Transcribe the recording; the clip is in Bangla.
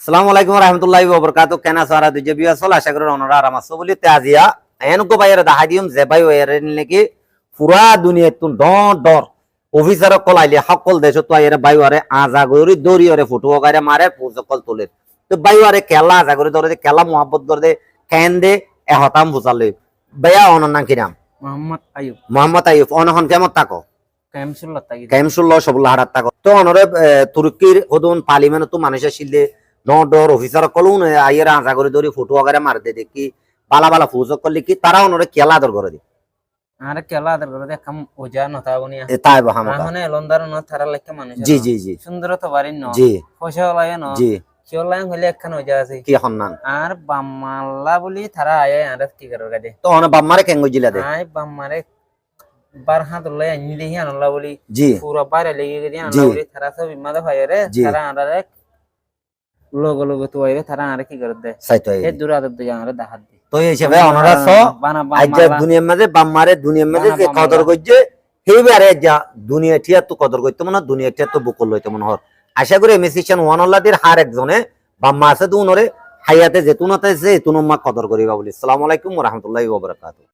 আসসালামু আলাইকুম রহমতুল্লাহি ওয়া বারাকাতুহু কেনা সারা দুজে বিয়া চল আশা করি ওনারা আরাম আছো বলি তাজিয়া এনকো বাইরে দেখা দিম যে ভাই ওয়ারে নাকি পুরা দুনিয়া তুন ডর ডর অফিসার কলাইলে সকল দেশ তো আইরে ভাই ওয়ারে আজা গরি দড়ি ওরে ফুটো গারে মারে ফুজকল তোলে তো ভাই ওয়ারে কেলা আজা গরি ধরে কেলা মোহাব্বত করে কেন দে এ হতাম বুঝালে ভাইয়া অনন নাম কি নাম মোহাম্মদ আইয়ুব অনহন কেমন তাকো কেমসুল্লাহ সবুল্লাহ হারাত তাকো তো অনরে তুর্কির হদুন পার্লিমেন্ট তো মানুষের শিললে নডর অফিসার কলুন আইয়ের আজা করে ধরি ফটো আগারে মার দে দেখি বালা বালা ফুজক করলে কি তারা অনরে কেলা আদর করে দি আরে কেলা আদর করে দেখাম ওজা নতা বনিয়া তাই বাহামা মানে লন্ডার ন থারা লেখা মানুষ জি জি জি সুন্দর তো বাড়ি ন জি পয়সা লাগে ন জি কিওলাং হইলে একখান ওজা আছে কি হন্নান আর বাম্মাল্লা বলি থারা আয় আর কি করো গাদে তো অন বাম্মারে কেঙ্গো জিলা দে আই বাম্মারে বার হাত লই আনলি হি আনলা বলি জি পুরো বাইরে লেগে গেদি আনলা বলি থারা সব বিমাদে হয় রে থারা আরে লোগো লোগো তো আইরে থারা আর কি করে দে সাই তো এ দূর আদব দে আরে দাহাত দে তো এই হিসাবে অনরা সো আজ দুনিয়ার মাঝে বাম্মারে দুনিয়ার মাঝে যে কদর করছে সেইবারে যা দুনিয়া টিয়া তো কদর করতে মনে দুনিয়া টিয়া তো বকল লইতে মনে হর আশা করি মেসিশন ওয়ান আল্লাহদের হার একজনে বাম্মা আছে তো উনরে হায়াতে যেতুন আছে যেতুন মা কদর করিবা বলি আসসালামু আলাইকুম ওয়া রাহমাতুল্লাহি ওয়া বারাকাতুহু।